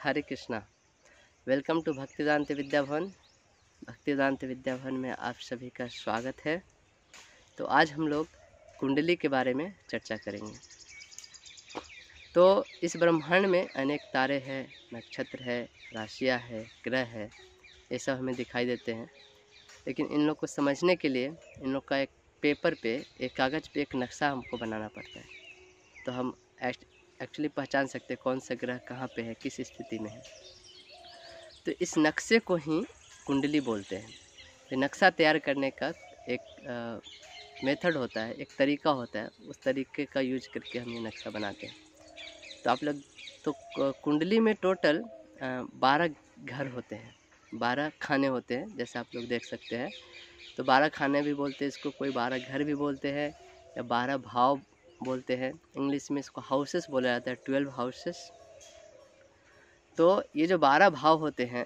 Hare Krishna. Welcome to Bhaktivedanta Vidya Bhavan. Bhaktivedanta Vidya भवन में आप सभी का स्वागत है। तो आज हम लोग कुंडली के बारे में चर्चा करेंगे। तो इस ब्रह्मांड में अनेक तारे हैं, नक्षत्र है, राशियां है, ग्रह है, ये सब हमें दिखाई देते हैं। लेकिन इन लोग को समझने के लिए इन लोग का एक पेपर पे, एक कागज़ पे एक नक्शा हमको बनाना पड़ता है। तो हम एक्चुअली पहचान सकते हैं कौन सा ग्रह कहाँ पे है, किस स्थिति में है। तो इस नक्शे को ही कुंडली बोलते हैं। तो नक्शा तैयार करने का एक मेथड होता है, एक तरीका होता है। उस तरीके का यूज करके हम ये नक्शा बनाते हैं। तो आप लोग तो कुंडली में टोटल 12 घर होते हैं, 12 खाने होते हैं, जैसे आप लोग देख सकते हैं। तो 12 खाने भी बोलते हैं इसको, कोई 12 घर भी बोलते हैं या 12 भाव बोलते हैं। इंग्लिश में इसको हाउसेस बोला जाता है, 12 हाउसेस। तो ये जो 12 भाव होते हैं,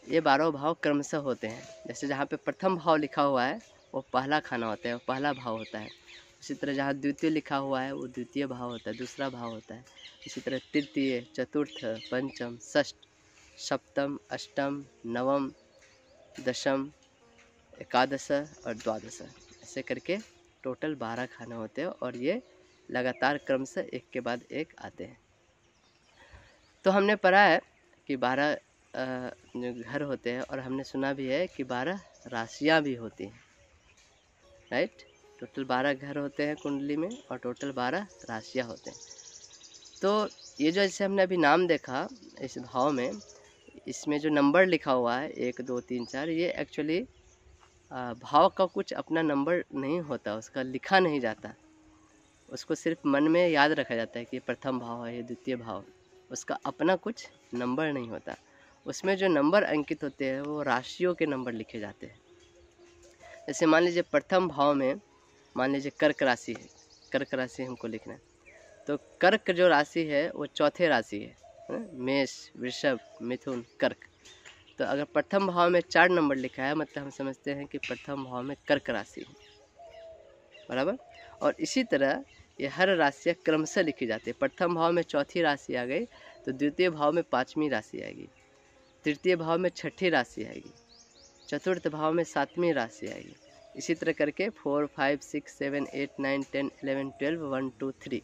ये 12 भाव क्रमशः होते हैं। जैसे जहाँ पे प्रथम भाव लिखा हुआ है वो पहला खाना होता है, वो पहला भाव होता है। इसी तरह जहाँ द्वितीय लिखा हुआ है वो द्वितीय भाव होता है, दूसरा भाव होता है। इसी तरह तृतीय, चतुर्थ, पंचम, षष्ठ, सप्तम, अष्टम, नवम, दशम, एकादश और द्वादश, ऐसे करके टोटल 12 खाने होते हैं। और ये लगातार क्रमशः एक के बाद एक आते हैं। तो हमने पढ़ा है कि 12 घर होते हैं, और हमने सुना भी है कि 12 राशियाँ भी होती हैं, राइट। टोटल 12 घर होते हैं कुंडली में और टोटल 12 राशियाँ होते हैं। तो ये जो जैसे हमने अभी नाम देखा इस भाव में, इसमें जो नंबर लिखा हुआ है 1 2 3 4, ये एक्चुअली भाव का कुछ अपना नंबर नहीं होता, उसका लिखा नहीं जाता। उसको सिर्फ मन में याद रखा जाता है कि प्रथम भाव है, ये द्वितीय भाव, उसका अपना कुछ नंबर नहीं होता। उसमें जो नंबर अंकित होते हैं वो राशियों के नंबर लिखे जाते हैं। जैसे मान लीजिए प्रथम भाव में मान लीजिए कर्क राशि है, कर्क राशि हमको लिखना है। तो कर्क जो राशि है वो चौथे राशि है, मेष, वृषभ, मिथुन, कर्क। तो अगर प्रथम भाव में 4 नंबर लिखा है, मतलब हम समझते हैं कि प्रथम भाव में कर्क राशि है, बराबर। और इसी तरह ये हर राशियाँ क्रमशः लिखी जाती है। प्रथम भाव में चौथी राशि आ गई तो द्वितीय भाव में 5वीं राशि आएगी, तृतीय भाव में 6ठी राशि आएगी, चतुर्थ भाव में 7वीं राशि आएगी। इसी तरह करके 4 5 6 7 8 9 10 11 12 1 2 3,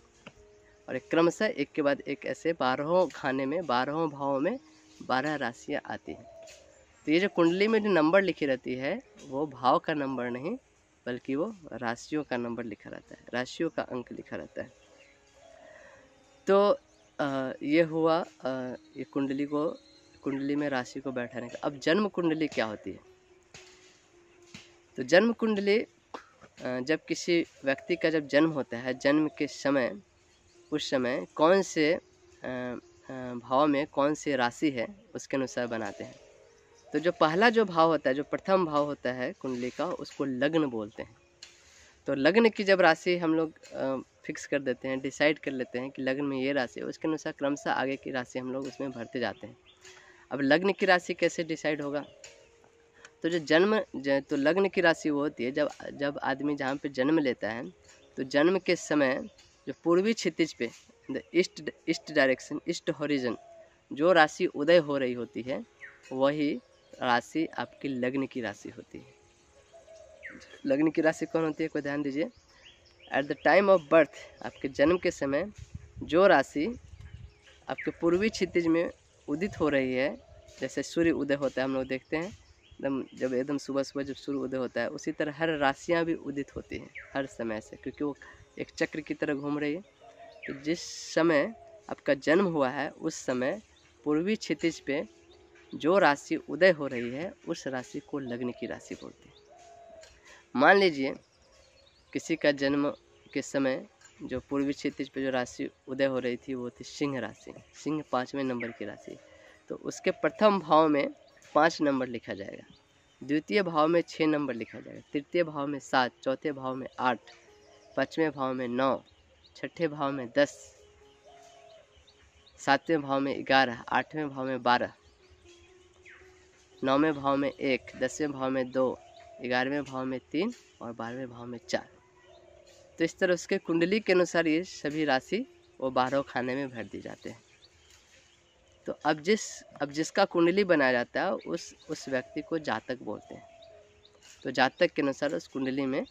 और क्रमशः एक के बाद एक ऐसे 12 खाने में 12 भावों में 12 राशियाँ आती हैं। तो ये जो कुंडली में जो नंबर लिखी रहती है वो भाव का नंबर नहीं, बल्कि वो राशियों का नंबर लिखा रहता है, राशियों का अंक लिखा रहता है। तो ये हुआ ये कुंडली में राशि को बैठाने का। अब जन्म कुंडली क्या होती है? तो जन्म कुंडली जब किसी व्यक्ति का जब जन्म होता है, जन्म के समय उस समय कौन से भाव में कौन सी राशि है उसके अनुसार बनाते हैं। तो जो पहला जो भाव होता है, जो प्रथम भाव होता है कुंडली का, उसको लग्न बोलते हैं। तो लग्न की जब राशि हम लोग फिक्स कर देते हैं, डिसाइड कर लेते हैं कि लग्न में ये राशि है, उसके अनुसार क्रमशः आगे की राशि हम लोग उसमें भरते जाते हैं। अब लग्न की राशि कैसे डिसाइड होगा? तो तो लग्न की राशि वो होती है जब आदमी जहाँ पे जन्म लेता है, तो जन्म के समय जो पूर्वी क्षितिज पे ईस्ट डायरेक्शन, ईस्ट हॉरिजन, जो राशि उदय हो रही होती है वही राशि आपकी लग्न की राशि होती है। लग्न की राशि कौन होती है, कोई ध्यान दीजिए। At the time of birth, आपके जन्म के समय जो राशि आपके पूर्वी क्षितिज में उदित हो रही है, जैसे सूर्य उदय होता है हम लोग देखते हैं जब एकदम सुबह सुबह जब सूर्य उदय होता है, उसी तरह हर राशियाँ भी उदित होती हैं हर समय से, क्योंकि वो एक चक्र की तरह घूम रही है। तो जिस समय आपका जन्म हुआ है उस समय पूर्वी क्षितिज पे जो राशि उदय हो रही है उस राशि को लग्न की राशि बोलते हैं। मान लीजिए किसी का जन्म के समय जो पूर्वी क्षितिज पे जो राशि उदय हो रही थी वो थी सिंह राशि, सिंह 5वें नंबर की राशि। तो उसके प्रथम भाव में 5 नंबर लिखा जाएगा, द्वितीय भाव में 6 नंबर लिखा जाएगा, तृतीय भाव में 7, चौथे भाव में 8, 5वें भाव में 9, छठे भाव में 10, 7वें भाव में 11, 8वें भाव में 12, 9वें भाव में 1, 10वें भाव में 2, 11वें भाव में 3 और 12वें भाव में 4। तो इस तरह उसके कुंडली के अनुसार ये सभी राशि वो 12 खाने में भर दी जाते हैं। तो अब जिसका कुंडली बनाया जाता है उस व्यक्ति को जातक बोलते हैं। तो जातक के अनुसार उस कुंडली में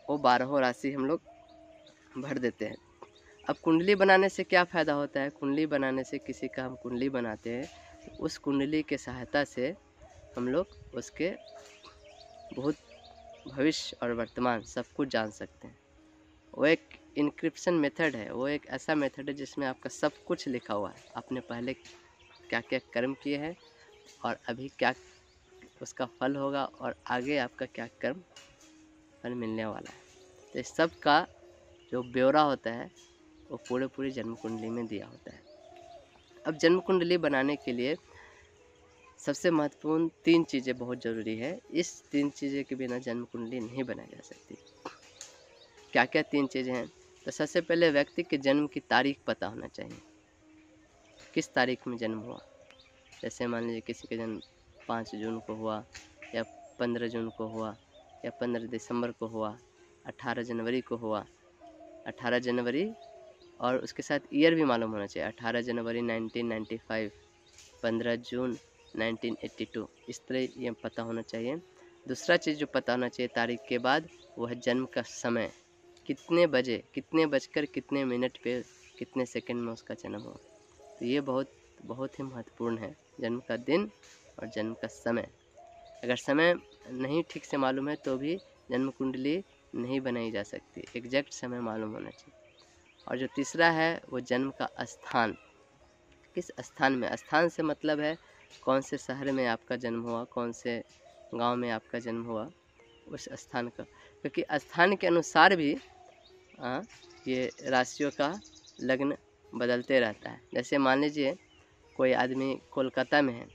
वो 12 राशि हम लोग भर देते हैं। अब कुंडली बनाने से क्या फ़ायदा होता है? कुंडली बनाने से, किसी का हम कुंडली बनाते हैं तो उस कुंडली के सहायता से हम लोग उसके भूत, भविष्य और वर्तमान सब कुछ जान सकते हैं। वो एक इनक्रिप्शन मेथड है, वो एक ऐसा मेथड है जिसमें आपका सब कुछ लिखा हुआ है। आपने पहले क्या क्या कर्म किए हैं और अभी क्या उसका फल होगा और आगे आपका क्या कर्म फल मिलने वाला है। तो इस सब का जो ब्यौरा होता है वो पूरी जन्म कुंडली में दिया होता है। अब जन्म कुंडली बनाने के लिए सबसे महत्वपूर्ण 3 चीज़ें बहुत ज़रूरी है। इस 3 चीज़ें के बिना जन्म कुंडली नहीं बनाई जा सकती। क्या क्या 3 चीज़ें हैं? तो सबसे पहले व्यक्ति के जन्म की तारीख पता होना चाहिए, किस तारीख में जन्म हुआ। जैसे मान लीजिए किसी का जन्म 5 जून को हुआ या 15 जून को हुआ या 15 दिसंबर को हुआ, 18 जनवरी को हुआ, 18 जनवरी और उसके साथ ईयर भी मालूम होना चाहिए। 18 जनवरी 1995, 15 जून 1982, इस तरह ये पता होना चाहिए। दूसरा चीज़ जो पता होना चाहिए तारीख के बाद, वो है जन्म का समय, कितने बजे, कितने बजकर कितने मिनट पे, कितने सेकंड में उसका जन्म हुआ। तो ये बहुत ही महत्वपूर्ण है, जन्म का दिन और जन्म का समय। अगर समय नहीं ठीक से मालूम है तो भी जन्म कुंडली नहीं बनाई जा सकती, एग्जैक्ट समय मालूम होना चाहिए। और जो तीसरा है वो जन्म का स्थान, किस स्थान में। स्थान से मतलब है कौन से शहर में आपका जन्म हुआ, कौन से गांव में आपका जन्म हुआ, उस स्थान का। क्योंकि स्थान के अनुसार भी ये राशियों का लग्न बदलते रहता है। जैसे मान लीजिए कोई आदमी कोलकाता में है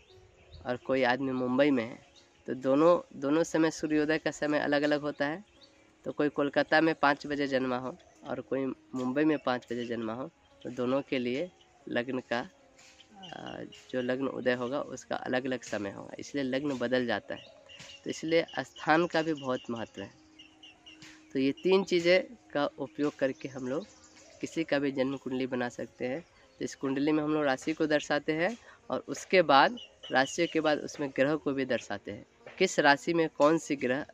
और कोई आदमी मुंबई में है, तो दोनों समय सूर्योदय का समय अलग अलग होता है। तो कोई कोलकाता में 5 बजे जन्मा हो और कोई मुंबई में 5 बजे जन्मा हो, तो दोनों के लिए लग्न का जो लग्न उदय होगा उसका अलग अलग समय होगा, इसलिए लग्न बदल जाता है। तो इसलिए स्थान का भी बहुत महत्व है। तो ये 3 चीज़ें का उपयोग करके हम लोग किसी का भी जन्म कुंडली बना सकते हैं। तो इस कुंडली में हम लोग राशि को दर्शाते हैं और उसके बाद राशियों के बाद उसमें ग्रह को भी दर्शाते हैं। किस राशि में कौन सी ग्रह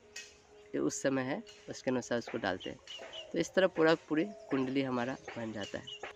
उस समय है उसके अनुसार उसको डालते हैं। तो इस तरह पूरी कुंडली हमारा बन जाता है।